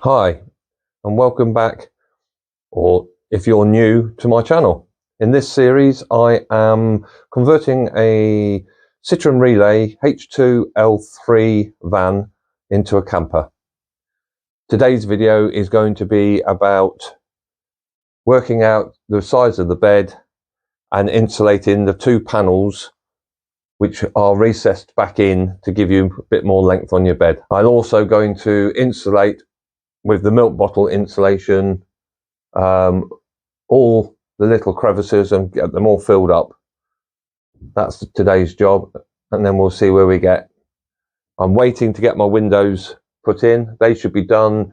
Hi, and welcome back, or if you're new to my channel. In this series, I am converting a Citroen Relay H2 L3 van into a camper. Today's video is going to be about working out the size of the bed and insulating the two panels which are recessed back in to give you a bit more length on your bed. I'm also going to insulate with the milk bottle insulation all the little crevices and get them all filled up. That's today's job, and then we'll see where we get. I'm waiting to get my windows put in. They should be done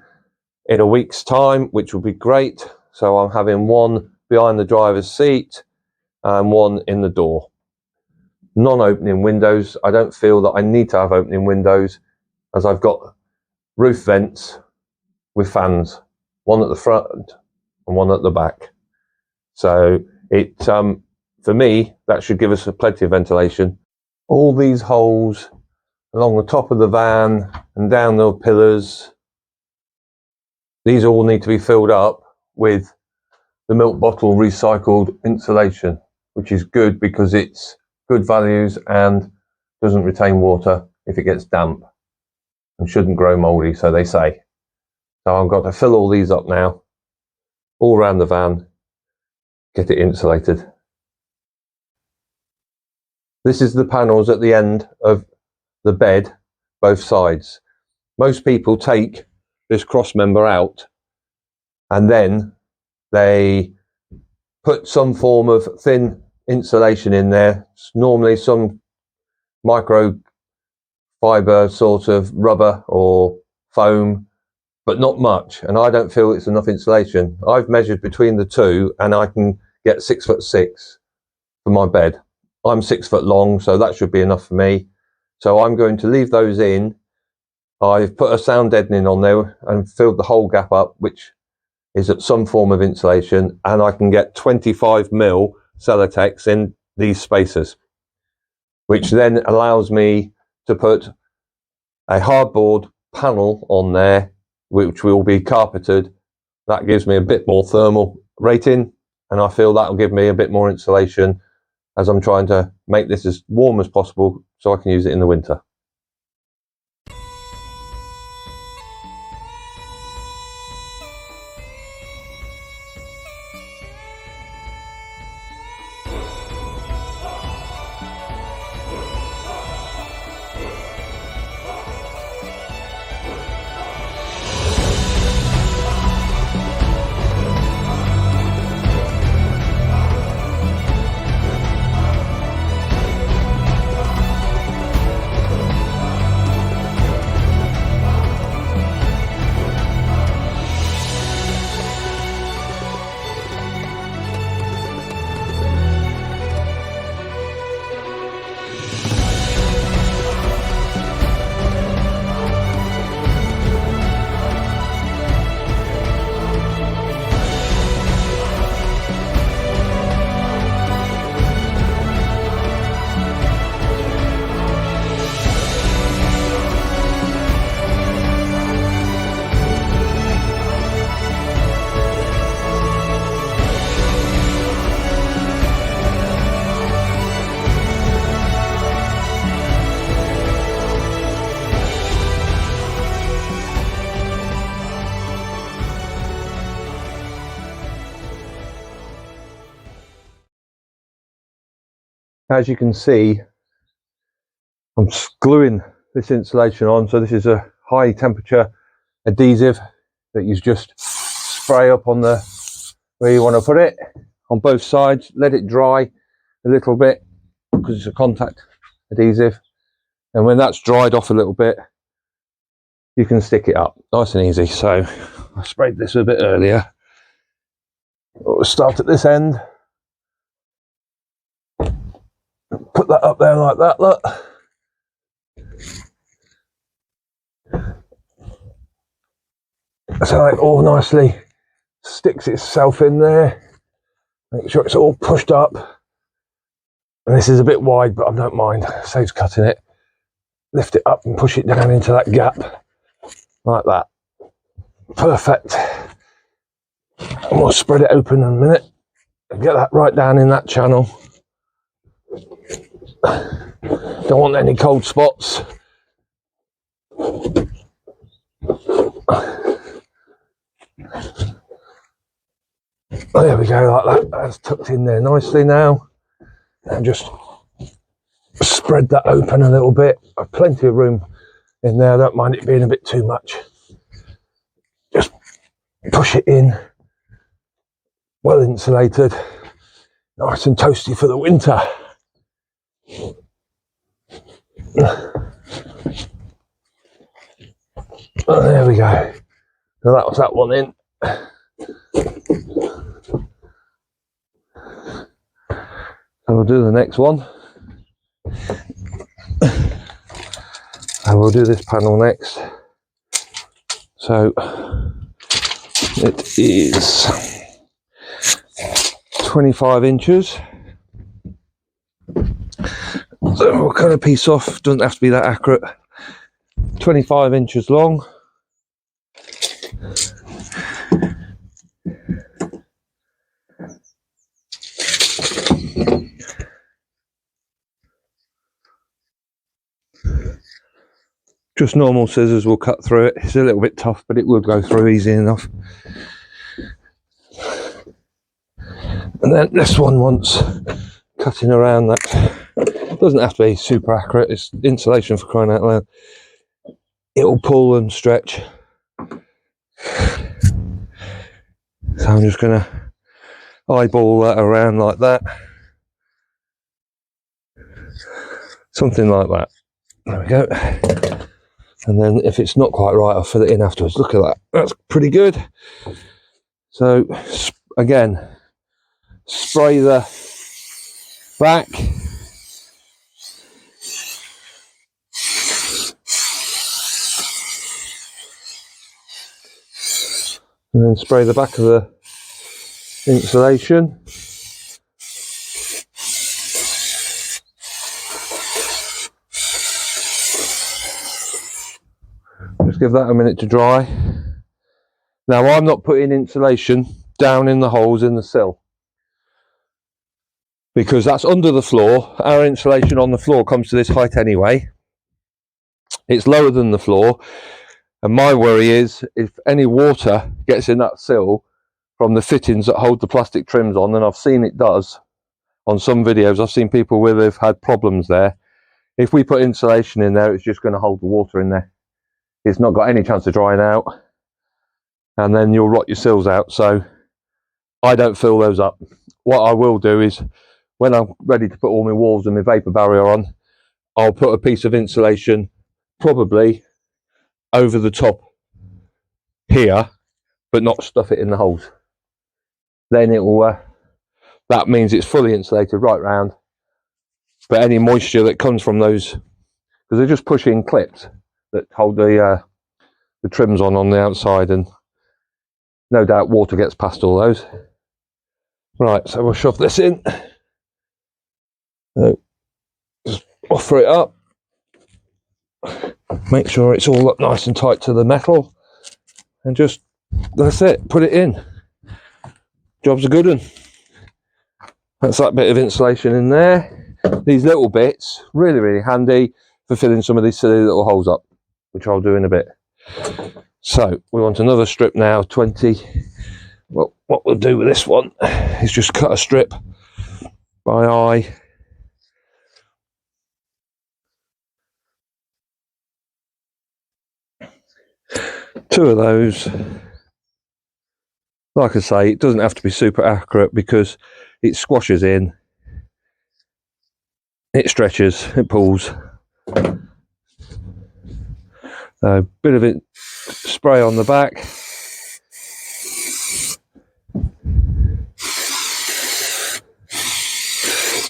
in a week's time, which will be great. So I'm having one behind the driver's seat and one in the door. Non-opening windows. I don't feel that I need to have opening windows, as I've got roof vents with fans, one at the front and one at the back. So it for me, that should give us plenty of ventilation. All these holes along the top of the van and down the pillars, these all need to be filled up with the milk bottle recycled insulation, which is good because it's good values and doesn't retain water if it gets damp, and shouldn't grow moldy, so they say. So I've got to fill all these up now, all around the van, get it insulated. This is the panels at the end of the bed, both sides. Most people take this cross member out and then they put some form of thin insulation in there, normally some microfiber sort of rubber or foam, but not much, and I don't feel it's enough insulation. I've measured between the two and I can get 6'6" for my bed. I'm 6 foot long, so that should be enough for me. So I'm going to leave those in. I've put a sound deadening on there and filled the whole gap up, which is at some form of insulation, and I can get 25mm celotex in these spaces, which then allows me to put a hardboard panel on there which will be carpeted. That gives me a bit more thermal rating, and I feel that will give me a bit more insulation as I'm trying to make this as warm as possible so I can use it in the winter. As you can see, I'm gluing this insulation on. So this is a high temperature adhesive that you just spray up on the where you want to put it on both sides. Let it dry a little bit because it's a contact adhesive, and when that's dried off a little bit, you can stick it up nice and easy. So I sprayed this a bit earlier. We'll start at this end. Put that up there like that, look. So it all nicely sticks itself in there. Make sure it's all pushed up. And this is a bit wide, but I don't mind. Saves cutting it. Lift it up and push it down into that gap like that. Perfect. And we'll spread it open in a minute and get that right down in that channel. Don't want any cold spots. There we go, like that. That's tucked in there nicely now. And just spread that open a little bit. I've plenty of room in there. I don't mind it being a bit too much. Just push it in. Well insulated. Nice and toasty for the winter. Oh, there we go. So that was that one in. So we'll do the next one. And we'll do this panel next. So it is 25 inches. So we'll cut a piece off, doesn't have to be that accurate. 25 inches long. Just normal scissors will cut through it. It's a little bit tough, but it will go through easy enough. And then this one wants cutting around that. Doesn't have to be super accurate. It's insulation, for crying out loud. It'll pull and stretch. So I'm just going to eyeball that around like that. Something like that. There we go. And then if it's not quite right, I'll fill it in afterwards. Look at that. That's pretty good. So again, spray the back. And then spray the back of the insulation. Just give that a minute to dry. Now I'm not putting insulation down in the holes in the sill, because that's under the floor. Our insulation on the floor comes to this height anyway. It's lower than the floor. And my worry is if any water gets in that sill from the fittings that hold the plastic trims on, and I've seen it does on some videos, I've seen people where they've had problems there. If we put insulation in there, it's just going to hold the water in there. It's not got any chance of drying out, and then you'll rot your sills out. So I don't fill those up. What I will do is, when I'm ready to put all my walls and my vapor barrier on, I'll put a piece of insulation probably over the top here, but not stuff it in the holes. Then it will, that means it's fully insulated right round. But any moisture that comes from those, because they're just pushing clips that hold the trims on the outside, and no doubt water gets past all those. Right, so we'll shove this in. So just offer it up. Make sure it's all up nice and tight to the metal, and just, that's it, put it in. Job's a good one. That's that bit of insulation in there. These little bits, really, really handy for filling some of these silly little holes up, which I'll do in a bit. So we want another strip now, 20. Well, what we'll do with this one is just cut a strip by eye. Two of those. Like I say, it doesn't have to be super accurate because it squashes in, it stretches, it pulls. A bit of it spray on the back.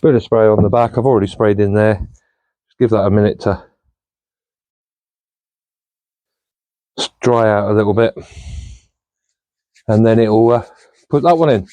Bit of spray on the back. I've already sprayed in there. Just give that a minute to dry out a little bit, and then it'll put that one in.